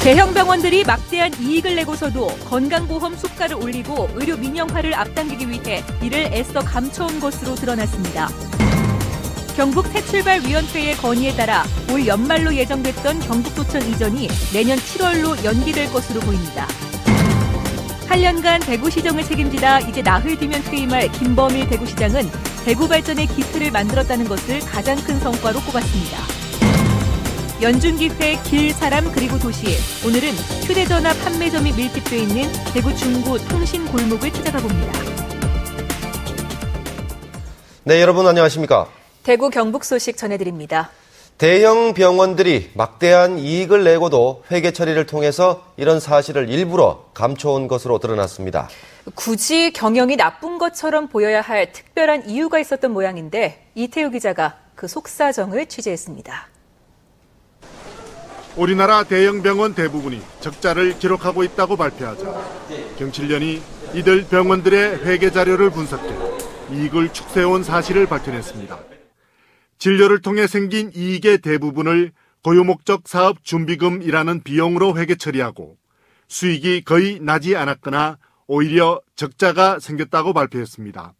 대형 병원들이 막대한 이익을 내고서도 건강보험 수가를 올리고 의료 민영화를 앞당기기 위해 이를 애써 감춰온 것으로 드러났습니다. 경북 새출발위원회의 건의에 따라 올 연말로 예정됐던 경북도청 이전이 내년 7월로 연기될 것으로 보입니다. 8년간 대구시정을 책임지다 이제 나흘 뒤면 퇴임할 김범일 대구시장은 대구 발전의 기틀을 만들었다는 것을 가장 큰 성과로 꼽았습니다. 연중기획 길, 사람, 그리고 도시. 오늘은 휴대전화 판매점이 밀집돼 있는 대구 중구 통신 골목을 찾아가 봅니다. 네, 여러분 안녕하십니까? 대구 경북 소식 전해드립니다. 대형 병원들이 막대한 이익을 내고도 회계 처리를 통해서 이런 사실을 일부러 감춰온 것으로 드러났습니다. 굳이 경영이 나쁜 것처럼 보여야 할 특별한 이유가 있었던 모양인데 이태우 기자가 그 속사정을 취재했습니다. 우리나라 대형 병원 대부분이 적자를 기록하고 있다고 발표하자 경칠련이 이들 병원들의 회계 자료를 분석해 이익을 축소해온 사실을 밝혀냈습니다. 진료를 통해 생긴 이익의 대부분을 고유목적 사업 준비금이라는 비용으로 회계 처리하고 수익이 거의 나지 않았거나 오히려 적자가 생겼다고 발표했습니다.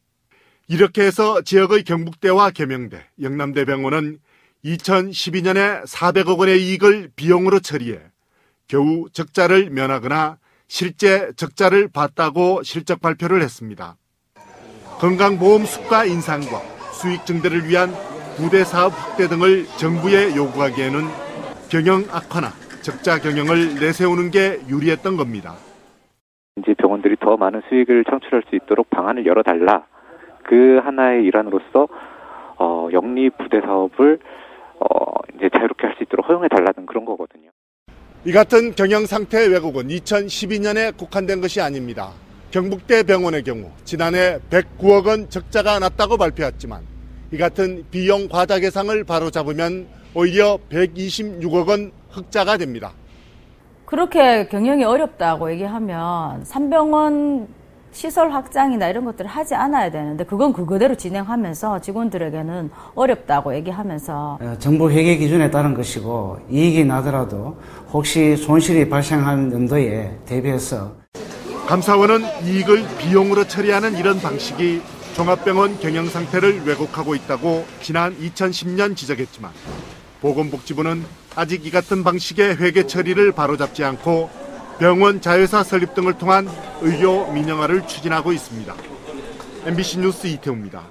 이렇게 해서 지역의 경북대와 계명대, 영남대병원은 2012년에 400억 원의 이익을 비용으로 처리해 겨우 적자를 면하거나 실제 적자를 봤다고 실적 발표를 했습니다. 건강보험 수가 인상과 수익 증대를 위한 부대 사업 확대 등을 정부에 요구하기에는 경영 악화나 적자 경영을 내세우는 게 유리했던 겁니다. 이제 병원들이 더 많은 수익을 창출할 수 있도록 방안을 열어달라. 그 하나의 일환으로서 영리 부대 사업을 이제 자유롭게 할 수 있도록 허용해달라는 그런 거거든요. 이 같은 경영 상태의 왜곡은 2012년에 국한된 것이 아닙니다. 경북대 병원의 경우 지난해 109억 원 적자가 났다고 발표했지만 이 같은 비용 과다 계상을 바로잡으면 오히려 126억 원 흑자가 됩니다. 그렇게 경영이 어렵다고 얘기하면 산병원 시설 확장이나 이런 것들을 하지 않아야 되는데 그건 그대로 진행하면서 직원들에게는 어렵다고 얘기하면서 정부 회계 기준에 따른 것이고 이익이 나더라도 혹시 손실이 발생한 연도에 대비해서 감사원은 이익을 비용으로 처리하는 이런 방식이 종합병원 경영 상태를 왜곡하고 있다고 지난 2010년 지적했지만 보건복지부는 아직 이 같은 방식의 회계 처리를 바로잡지 않고 병원 자회사 설립 등을 통한 의료 민영화를 추진하고 있습니다. MBC 뉴스 이태우입니다.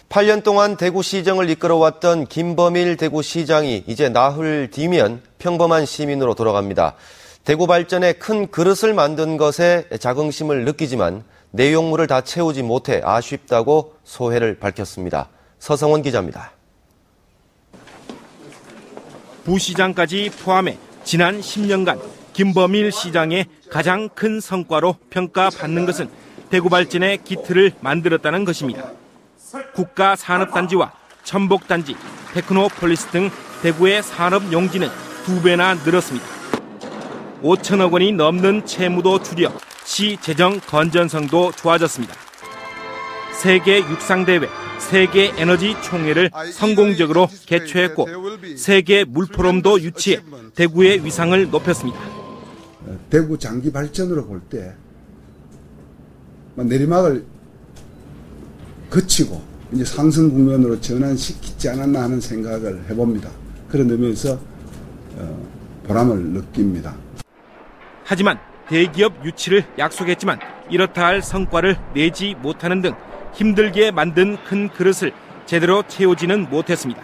8년 동안 대구시정을 이끌어왔던 김범일 대구시장이 이제 나흘 뒤면 평범한 시민으로 돌아갑니다. 대구 발전에 큰 그릇을 만든 것에 자긍심을 느끼지만 내용물을 다 채우지 못해 아쉽다고 소회를 밝혔습니다. 서성원 기자입니다. 부시장까지 포함해 지난 10년간 김범일 시장의 가장 큰 성과로 평가받는 것은 대구 발전의 기틀을 만들었다는 것입니다. 국가산업단지와 천복단지, 테크노폴리스 등 대구의 산업 용지는 2배나 늘었습니다. 5천억 원이 넘는 채무도 줄여 시 재정 건전성도 좋아졌습니다. 세계 육상대회, 세계 에너지 총회를 성공적으로 개최했고 세계 물포럼도 유치해 대구의 위상을 높였습니다. 대구 장기 발전으로 볼 때 내리막을 거치고 이제 상승 국면으로 전환시키지 않았나 하는 생각을 해봅니다. 그런 의미에서 보람을 느낍니다. 하지만 대기업 유치를 약속했지만 이렇다 할 성과를 내지 못하는 등 힘들게 만든 큰 그릇을 제대로 채우지는 못했습니다.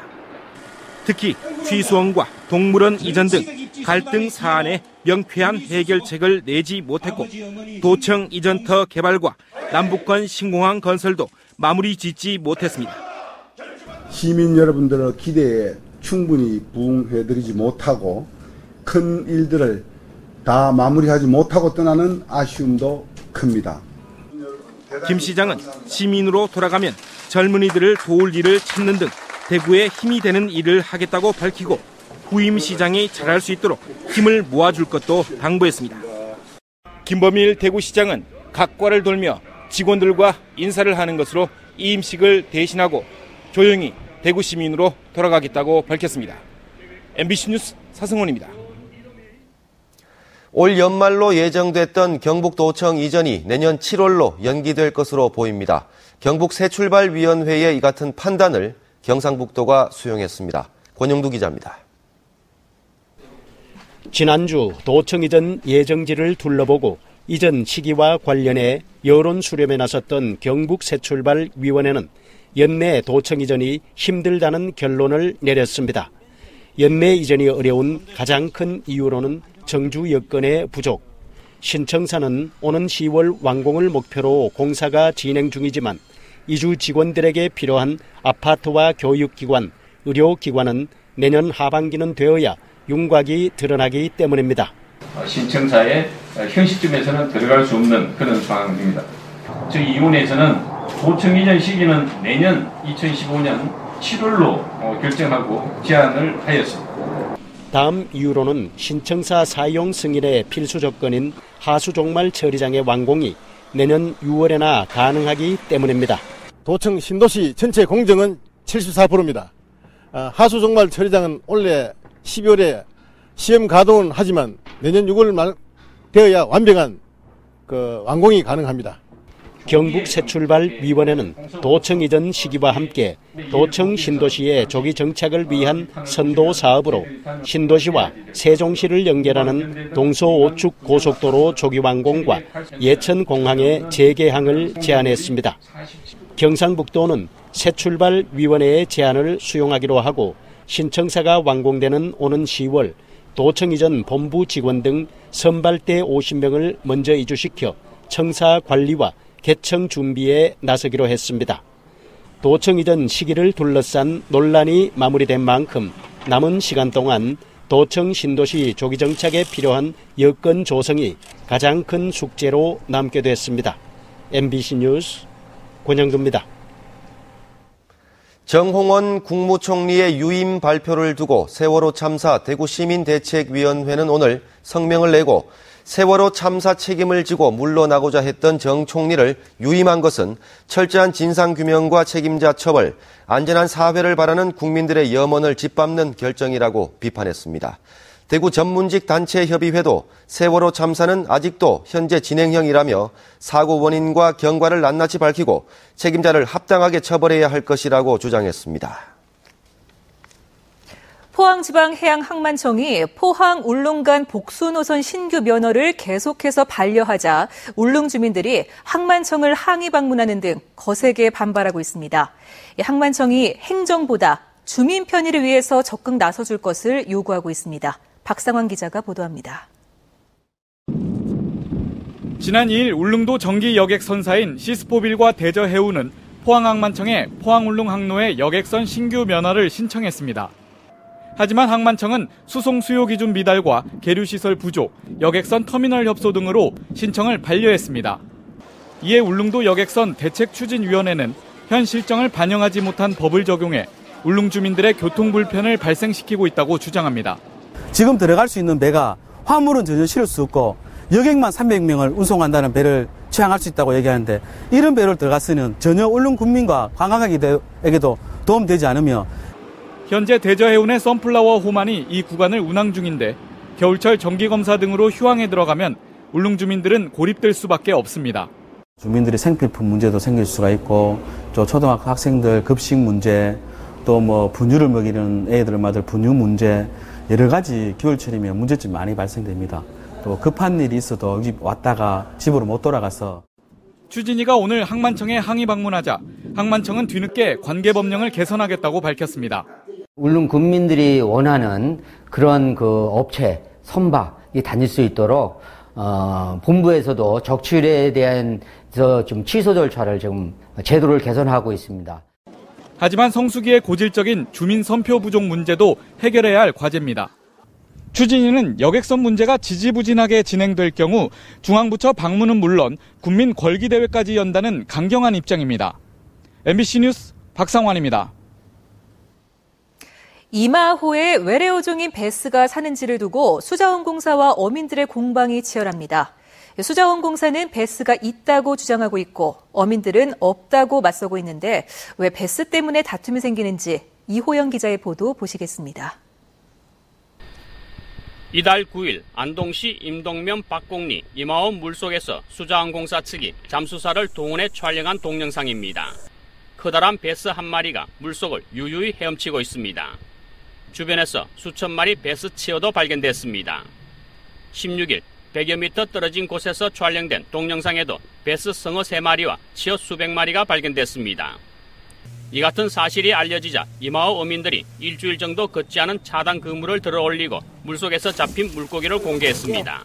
특히 취수원과 동물원 이전 등 갈등 사안에 명쾌한 해결책을 내지 못했고 도청 이전터 개발과 남북권 신공항 건설도 마무리 짓지 못했습니다. 시민 여러분들의 기대에 충분히 부응해드리지 못하고 큰 일들을 다 마무리하지 못하고 떠나는 아쉬움도 큽니다. 김 시장은 시민으로 돌아가면 젊은이들을 도울 일을 찾는 등 대구에 힘이 되는 일을 하겠다고 밝히고 후임 시장이 잘할 수 있도록 힘을 모아줄 것도 당부했습니다. 김범일 대구시장은 각과를 돌며 직원들과 인사를 하는 것으로 이임식을 대신하고 조용히 대구 시민으로 돌아가겠다고 밝혔습니다. MBC 뉴스 서승원입니다. 올 연말로 예정됐던 경북도청 이전이 내년 7월로 연기될 것으로 보입니다. 경북새출발위원회의 이 같은 판단을 경상북도가 수용했습니다. 권영두 기자입니다. 지난주 도청 이전 예정지를 둘러보고 이전 시기와 관련해 여론 수렴에 나섰던 경북새출발위원회는 연내 도청 이전이 힘들다는 결론을 내렸습니다. 연내 이전이 어려운 가장 큰 이유로는 정주 여건의 부족. 신청사는 오는 10월 완공을 목표로 공사가 진행 중이지만 이주 직원들에게 필요한 아파트와 교육기관, 의료기관은 내년 하반기는 되어야 윤곽이 드러나기 때문입니다. 신청사에 현시점에서는 들어갈 수 없는 그런 상황입니다. 저희 위원회에서는 도청 이전 시기는 내년 2015년 7월로 결정하고 제안을 하였습니다. 다음 이유로는 신청사 사용 승인의 필수 조건인 하수종말 처리장의 완공이 내년 6월에나 가능하기 때문입니다. 도청 신도시 전체 공정은 74%입니다. 하수종말 처리장은 올해 12월에 시험 가동은 하지만 내년 6월 말 되어야 완벽한 완공이 가능합니다. 경북새출발위원회는 도청 이전 시기와 함께 도청 신도시의 조기 정착을 위한 선도 사업으로 신도시와 세종시를 연결하는 동서5축 고속도로 조기 완공과 예천공항의 재개항을 제안했습니다. 경상북도는 새출발위원회의 제안을 수용하기로 하고 신청사가 완공되는 오는 10월 도청 이전 본부 직원 등 선발대 50명을 먼저 이주시켜 청사 관리와 개청 준비에 나서기로 했습니다. 도청 이전 시기를 둘러싼 논란이 마무리된 만큼 남은 시간 동안 도청 신도시 조기 정착에 필요한 여건 조성이 가장 큰 숙제로 남게 됐습니다. MBC 뉴스 권영두입니다. 정홍원 국무총리의 유임 발표를 두고 세월호 참사 대구시민대책위원회는 오늘 성명을 내고 세월호 참사 책임을 지고 물러나고자 했던 정 총리를 유임한 것은 철저한 진상규명과 책임자 처벌, 안전한 사회를 바라는 국민들의 염원을 짓밟는 결정이라고 비판했습니다. 대구 전문직 단체협의회도 세월호 참사는 아직도 현재 진행형이라며 사고 원인과 경과를 낱낱이 밝히고 책임자를 합당하게 처벌해야 할 것이라고 주장했습니다. 포항지방해양항만청이 포항 울릉 간 복수노선 신규 면허를 계속해서 반려하자 울릉 주민들이 항만청을 항의 방문하는 등 거세게 반발하고 있습니다. 항만청이 행정보다 주민 편의를 위해서 적극 나서줄 것을 요구하고 있습니다. 박상환 기자가 보도합니다. 지난 2일 울릉도 정기 여객선사인 시스포빌과 대저해운은 포항항만청에 포항울릉 항로의 여객선 신규 면허를 신청했습니다. 하지만 항만청은 수송 수요 기준 미달과 계류시설 부족, 여객선 터미널 협소 등으로 신청을 반려했습니다. 이에 울릉도 여객선 대책추진위원회는 현 실정을 반영하지 못한 법을 적용해 울릉 주민들의 교통 불편을 발생시키고 있다고 주장합니다. 지금 들어갈 수 있는 배가 화물은 전혀 실을 수 없고 여객만 300명을 운송한다는 배를 취항할 수 있다고 얘기하는데 이런 배를 들어갔으면 전혀 울릉 국민과 관광객에게도 도움되지 않으며 현재 대저해운의 선플라워 호만이 이 구간을 운항 중인데 겨울철 정기검사 등으로 휴항에 들어가면 울릉 주민들은 고립될 수밖에 없습니다. 주민들이 생필품 문제도 생길 수가 있고 또 초등학교 학생들 급식 문제 또 분유를 먹이는 애들을 맞을 분유 문제 여러 가지 겨울철이면 문제점이 많이 발생됩니다. 또 급한 일이 있어도 왔다가 집으로 못 돌아가서 추진위가 오늘 항만청에 항의 방문하자 항만청은 뒤늦게 관계법령을 개선하겠다고 밝혔습니다. 울릉 국민들이 원하는 그런 업체, 선박이 다닐 수 있도록 본부에서도 적출에 대한 좀 취소 절차를 지금 제도를 개선하고 있습니다. 하지만 성수기의 고질적인 주민 선표 부족 문제도 해결해야 할 과제입니다. 추진위는 여객선 문제가 지지부진하게 진행될 경우 중앙부처 방문은 물론 국민 걸기대회까지 연다는 강경한 입장입니다. MBC 뉴스 박상환입니다. 이마호에 외래어종인 베스가 사는지를 두고 수자원공사와 어민들의 공방이 치열합니다. 수자원공사는 베스가 있다고 주장하고 있고 어민들은 없다고 맞서고 있는데 왜 베스 때문에 다툼이 생기는지 이호영 기자의 보도 보시겠습니다. 이달 9일 안동시 임동면 박곡리 이마호 물속에서 수자원공사 측이 잠수사를 동원해 촬영한 동영상입니다. 커다란 베스 한 마리가 물속을 유유히 헤엄치고 있습니다. 주변에서 수천 마리 베스 치어도 발견됐습니다. 16일 100여 미터 떨어진 곳에서 촬영된 동영상에도 베스 성어 3마리와 치어 수백 마리가 발견됐습니다. 이 같은 사실이 알려지자 이마호 어민들이 일주일 정도 걷지 않은 차단 그물을 들어올리고 물속에서 잡힌 물고기를 공개했습니다.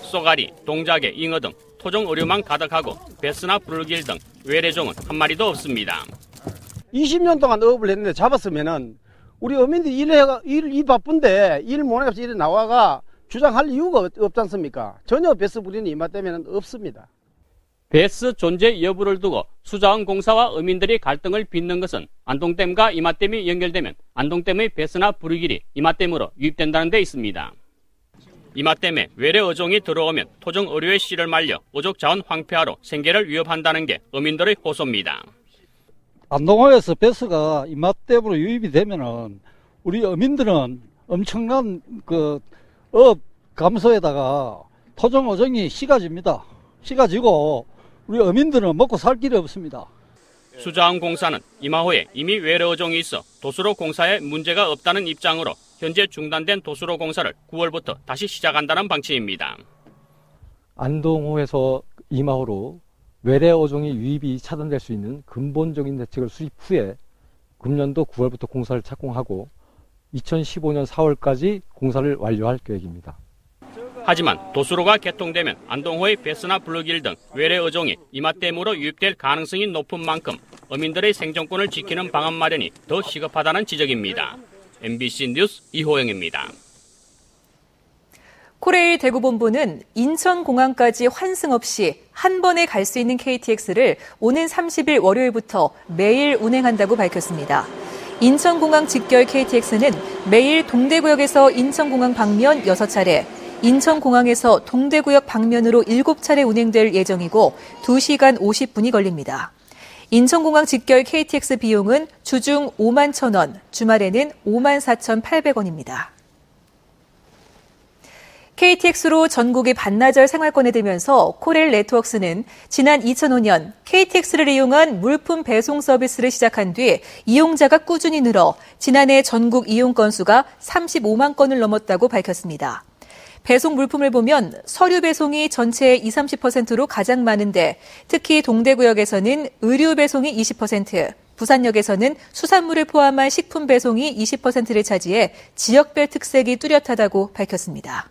쏘가리, 동작에, 잉어 등 토종 어류만 가득하고 베스나 부르길 등 외래종은 한 마리도 없습니다. 20년 동안 어업을 했는데 잡았으면은 우리 어민들이 일 바쁜데 일 못해서 일에 나와가 주장할 이유가 없지 않습니까? 전혀 베스 부리는 이마 때문에는 없습니다. 베스 존재 여부를 두고 수자원공사와 어민들이 갈등을 빚는 것은 안동댐과 이마댐이 연결되면 안동댐의 베스나 부르길이 이마댐으로 유입된다는 데 있습니다. 이마댐에 외래 어종이 들어오면 토종 어류의 씨를 말려 어족 자원 황폐화로 생계를 위협한다는 게 어민들의 호소입니다. 안동호에서 베스가 이마댐으로 유입이 되면은 우리 어민들은 엄청난 어업 감소에다가 토종 어종이 씨가 지고 우리 어민들은 먹고 살 길이 없습니다. 수자원공사는 이마호에 이미 외래 어종이 있어 도수로 공사에 문제가 없다는 입장으로 현재 중단된 도수로 공사를 9월부터 다시 시작한다는 방침입니다. 안동호에서 이마호로 외래 어종이 유입이 차단될 수 있는 근본적인 대책을 수립 후에 금년도 9월부터 공사를 착공하고 2015년 4월까지 공사를 완료할 계획입니다. 하지만 도수로가 개통되면 안동호의 베스나 블루길 등 외래 어종이 이마댐으로 유입될 가능성이 높은 만큼 어민들의 생존권을 지키는 방안 마련이 더 시급하다는 지적입니다. MBC 뉴스 이호영입니다. 코레일 대구본부는 인천공항까지 환승 없이 한 번에 갈 수 있는 KTX를 오는 30일 월요일부터 매일 운행한다고 밝혔습니다. 인천공항 직결 KTX는 매일 동대구역에서 인천공항 방면 6차례, 인천공항에서 동대구역 방면으로 7차례 운행될 예정이고 2시간 50분이 걸립니다. 인천공항 직결 KTX 비용은 주중 5만 1,000원, 주말에는 5만 4,800원입니다. KTX로 전국이 반나절 생활권에 들면서 코레일 네트워크스는 지난 2005년 KTX를 이용한 물품 배송 서비스를 시작한 뒤 이용자가 꾸준히 늘어 지난해 전국 이용 건수가 35만 건을 넘었다고 밝혔습니다. 배송 물품을 보면 서류 배송이 전체의 20-30%로 가장 많은데 특히 동대구역에서는 의류 배송이 20%, 부산역에서는 수산물을 포함한 식품 배송이 20%를 차지해 지역별 특색이 뚜렷하다고 밝혔습니다.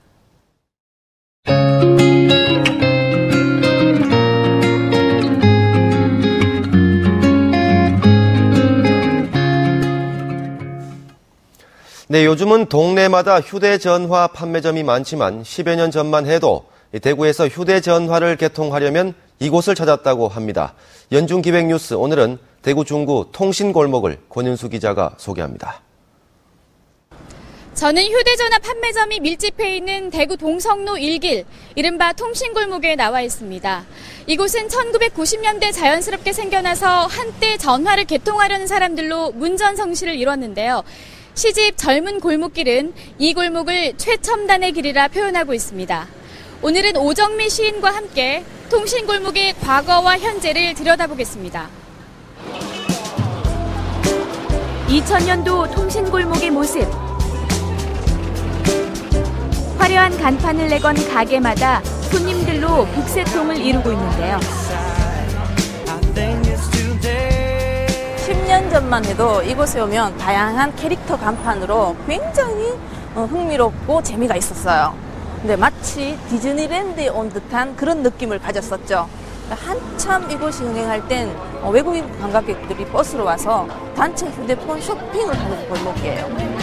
네, 요즘은 동네마다 휴대전화 판매점이 많지만 10여 년 전만 해도 대구에서 휴대전화를 개통하려면 이곳을 찾았다고 합니다. 연중기획뉴스 오늘은 대구 중구 통신골목을 권윤수 기자가 소개합니다. 저는 휴대전화 판매점이 밀집해 있는 대구 동성로 1길, 이른바 통신골목에 나와 있습니다. 이곳은 1990년대 자연스럽게 생겨나서 한때 전화를 개통하려는 사람들로 문전성시를 이뤘는데요. 시집 젊은 골목길은 이 골목을 최첨단의 길이라 표현하고 있습니다. 오늘은 오정미 시인과 함께 통신골목의 과거와 현재를 들여다보겠습니다. 2000년도 통신골목의 모습. 화려한 간판을 내건 가게마다 손님들로 북새통을 이루고 있는데요. 10년 전만 해도 이곳에 오면 다양한 캐릭터 간판으로 굉장히 흥미롭고 재미가 있었어요. 근데 마치 디즈니랜드에 온 듯한 그런 느낌을 가졌었죠. 한참 이곳이 흥행할 땐 외국인 관광객들이 버스로 와서 단체 휴대폰 쇼핑을 하는 골목이에요.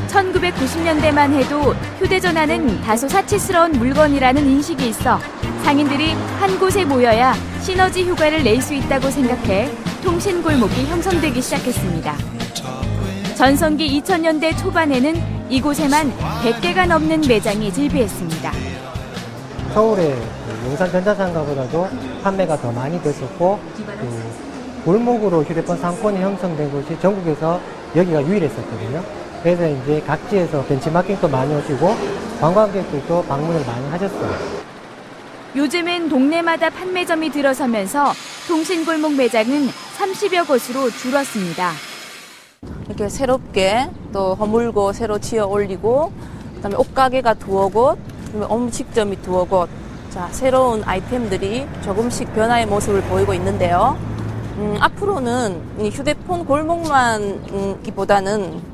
1990년대만 해도 휴대전화는 다소 사치스러운 물건이라는 인식이 있어 상인들이 한 곳에 모여야 시너지 효과를 낼 수 있다고 생각해 통신골목이 형성되기 시작했습니다. 전성기 2000년대 초반에는 이곳에만 100개가 넘는 매장이 즐비했습니다. 서울의 용산전자상가보다도 판매가 더 많이 됐었고 골목으로 휴대폰 상권이 형성된 곳이 전국에서 여기가 유일했었거든요. 그래서 이제 각지에서 벤치마킹도 많이 오시고 관광객들도 방문을 많이 하셨어요. 요즘은 동네마다 판매점이 들어서면서 통신골목 매장은 30여 곳으로 줄었습니다. 이렇게 새롭게 또 허물고 새로 지어 올리고 그다음에 옷가게가 두어 곳, 그다음에 음식점이 두어 곳. 자, 새로운 아이템들이 조금씩 변화의 모습을 보이고 있는데요. 앞으로는 이 휴대폰 골목만 보다는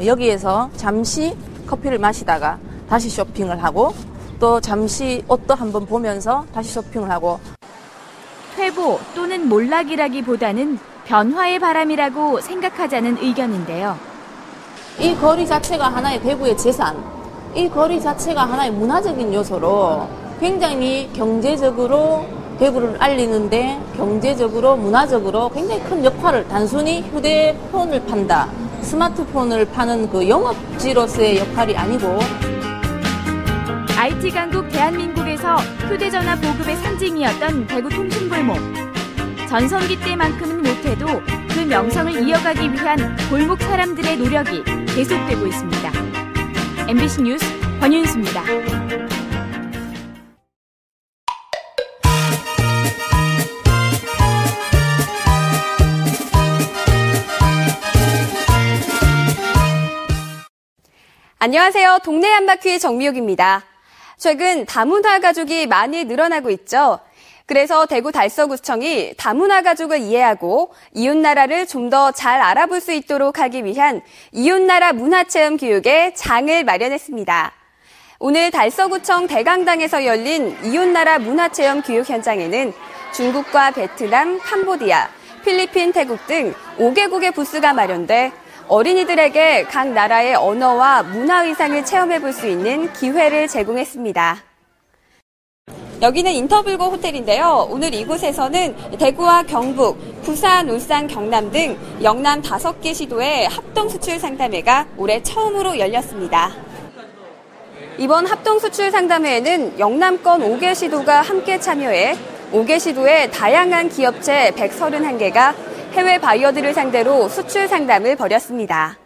여기에서 잠시 커피를 마시다가 다시 쇼핑을 하고 또 잠시 옷도 한번 보면서 다시 쇼핑을 하고 퇴보 또는 몰락이라기보다는 변화의 바람이라고 생각하자는 의견인데요. 이 거리 자체가 하나의 대구의 재산, 이 거리 자체가 하나의 문화적인 요소로 굉장히 경제적으로 대구를 알리는데 경제적으로 문화적으로 굉장히 큰 역할을 단순히 휴대폰을 판다, 스마트폰을 파는 그 영업지로서의 역할이 아니고 IT 강국 대한민국에서 휴대전화 보급의 상징이었던 대구 통신골목. 전성기 때만큼은 못해도 그 명성을 이어가기 위한 골목 사람들의 노력이 계속되고 있습니다. MBC 뉴스 권윤수입니다. 안녕하세요. 동네 한바퀴 정미옥입니다. 최근 다문화 가족이 많이 늘어나고 있죠. 그래서 대구 달서구청이 다문화 가족을 이해하고 이웃나라를 좀 더 잘 알아볼 수 있도록 하기 위한 이웃나라 문화체험 교육의 장을 마련했습니다. 오늘 달서구청 대강당에서 열린 이웃나라 문화체험 교육 현장에는 중국과 베트남, 캄보디아, 필리핀, 태국 등 5개국의 부스가 마련돼 어린이들에게 각 나라의 언어와 문화의상을 체험해볼 수 있는 기회를 제공했습니다. 여기는 인터블고 호텔인데요. 오늘 이곳에서는 대구와 경북, 부산, 울산, 경남 등 영남 5개 시도의 합동수출 상담회가 올해 처음으로 열렸습니다. 이번 합동수출 상담회에는 영남권 5개 시도가 함께 참여해 5개 시도의 다양한 기업체 131개가 해외 바이어들을 상대로 수출 상담을 벌였습니다.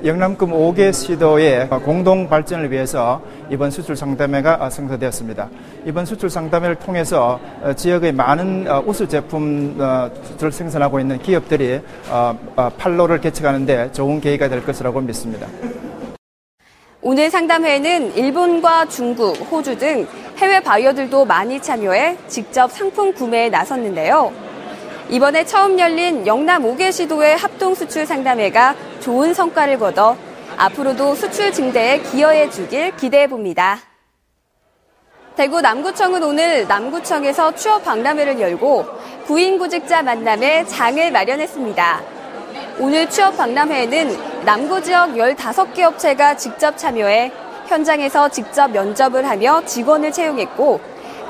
영남권 5개 시도의 공동 발전을 위해서 이번 수출 상담회가 성사되었습니다. 이번 수출 상담회를 통해서 지역의 많은 우수 제품들을 생산하고 있는 기업들이 판로를 개척하는 데 좋은 계기가 될 것이라고 믿습니다. 오늘 상담회에는 일본과 중국, 호주 등 해외 바이어들도 많이 참여해 직접 상품 구매에 나섰는데요. 이번에 처음 열린 영남 5개 시도의 합동 수출 상담회가 좋은 성과를 거둬 앞으로도 수출 증대에 기여해 주길 기대해 봅니다. 대구 남구청은 오늘 남구청에서 취업 박람회를 열고 구인 구직자 만남에 장을 마련했습니다. 오늘 취업 박람회에는 남구 지역 15개 업체가 직접 참여해 현장에서 직접 면접을 하며 직원을 채용했고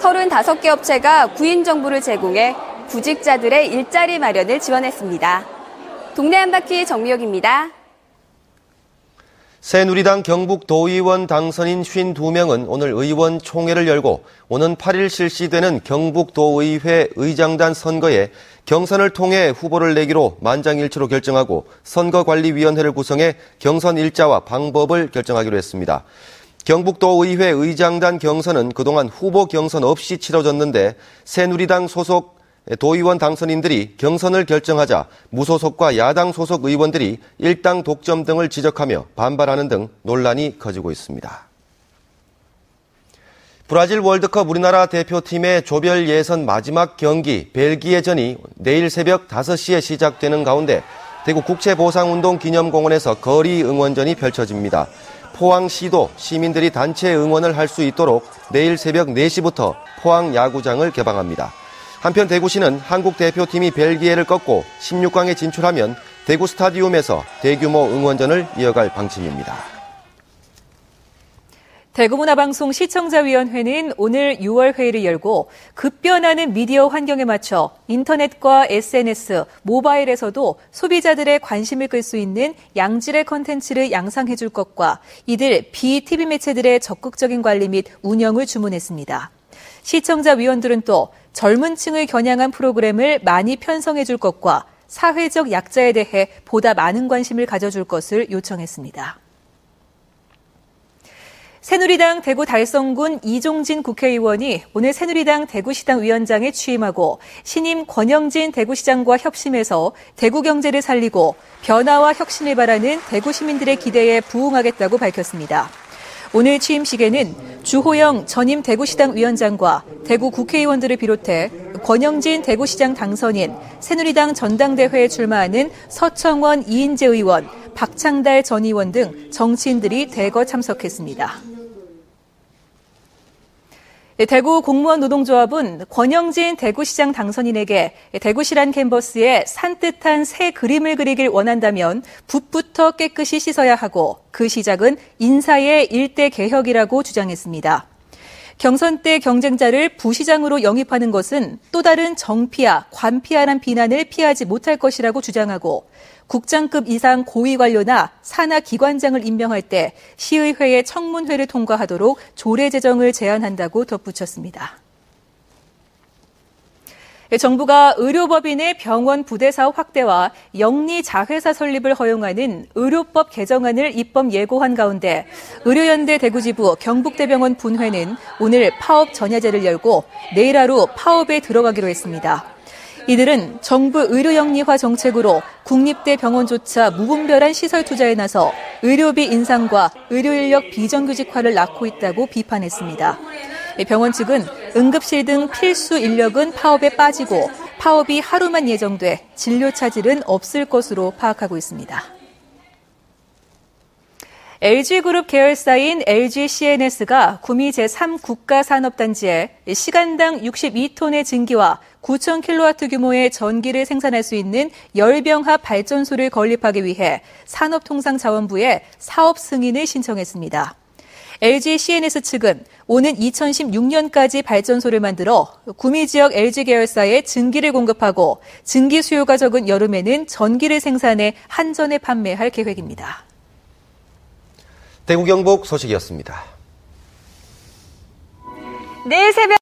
35개 업체가 구인 정보를 제공해 구직자들의 일자리 마련을 지원했습니다. 동네 한바퀴 정미옥입니다. 새누리당 경북도의원 당선인 52명은 오늘 의원총회를 열고 오는 8일 실시되는 경북도의회 의장단 선거에 경선을 통해 후보를 내기로 만장일치로 결정하고 선거관리위원회를 구성해 경선 일자와 방법을 결정하기로 했습니다. 경북도의회 의장단 경선은 그동안 후보 경선 없이 치러졌는데 새누리당 소속 도의원 당선인들이 경선을 결정하자 무소속과 야당 소속 의원들이 일당 독점 등을 지적하며 반발하는 등 논란이 커지고 있습니다. 브라질 월드컵 우리나라 대표팀의 조별 예선 마지막 경기 벨기에전이 내일 새벽 5시에 시작되는 가운데 대구 국채보상운동기념공원에서 거리 응원전이 펼쳐집니다. 포항시도 시민들이 단체 응원을 할 수 있도록 내일 새벽 4시부터 포항 야구장을 개방합니다. 한편 대구시는 한국 대표팀이 벨기에를 꺾고 16강에 진출하면 대구 스타디움에서 대규모 응원전을 이어갈 방침입니다. 대구문화방송 시청자위원회는 오늘 6월 회의를 열고 급변하는 미디어 환경에 맞춰 인터넷과 SNS, 모바일에서도 소비자들의 관심을 끌 수 있는 양질의 콘텐츠를 양상해 줄 것과 이들 비TV 매체들의 적극적인 관리 및 운영을 주문했습니다. 시청자위원들은 또 젊은 층을 겨냥한 프로그램을 많이 편성해 줄 것과 사회적 약자에 대해 보다 많은 관심을 가져줄 것을 요청했습니다. 새누리당 대구 달성군 이종진 국회의원이 오늘 새누리당 대구시당 위원장에 취임하고 신임 권영진 대구시장과 협심해서 대구 경제를 살리고 변화와 혁신을 바라는 대구 시민들의 기대에 부응하겠다고 밝혔습니다. 오늘 취임식에는 주호영 전임 대구시당 위원장과 대구 국회의원들을 비롯해 권영진 대구시장 당선인, 새누리당 전당대회에 출마하는 서청원 이인재 의원, 박창달 전 의원 등 정치인들이 대거 참석했습니다. 대구 공무원 노동조합은 권영진 대구시장 당선인에게 대구시란 캔버스에 산뜻한 새 그림을 그리길 원한다면 붓부터 깨끗이 씻어야 하고 그 시작은 인사의 일대 개혁이라고 주장했습니다. 경선 때 경쟁자를 부시장으로 영입하는 것은 또 다른 정피아, 관피아란 비난을 피하지 못할 것이라고 주장하고 국장급 이상 고위 관료나 산하 기관장을 임명할 때 시의회의 청문회를 통과하도록 조례 제정을 제안한다고 덧붙였습니다. 정부가 의료법인의 병원 부대 사업 확대와 영리 자회사 설립을 허용하는 의료법 개정안을 입법 예고한 가운데 의료연대 대구지부 경북대병원 분회는 오늘 파업 전야제를 열고 내일 하루 파업에 들어가기로 했습니다. 이들은 정부 의료영리화 정책으로 국립대 병원조차 무분별한 시설 투자에 나서 의료비 인상과 의료인력 비정규직화를 낳고 있다고 비판했습니다. 병원 측은 응급실 등 필수 인력은 파업에 빠지고 파업이 하루만 예정돼 진료 차질은 없을 것으로 파악하고 있습니다. LG그룹 계열사인 LG CNS가 구미 제3국가산업단지에 시간당 62톤의 증기와 9,000kW 규모의 전기를 생산할 수 있는 열병합 발전소를 건립하기 위해 산업통상자원부에 사업 승인을 신청했습니다. LG CNS 측은 오는 2016년까지 발전소를 만들어 구미 지역 LG 계열사에 증기를 공급하고 증기 수요가 적은 여름에는 전기를 생산해 한전에 판매할 계획입니다. 대구 경북 소식이었습니다. 내일 새벽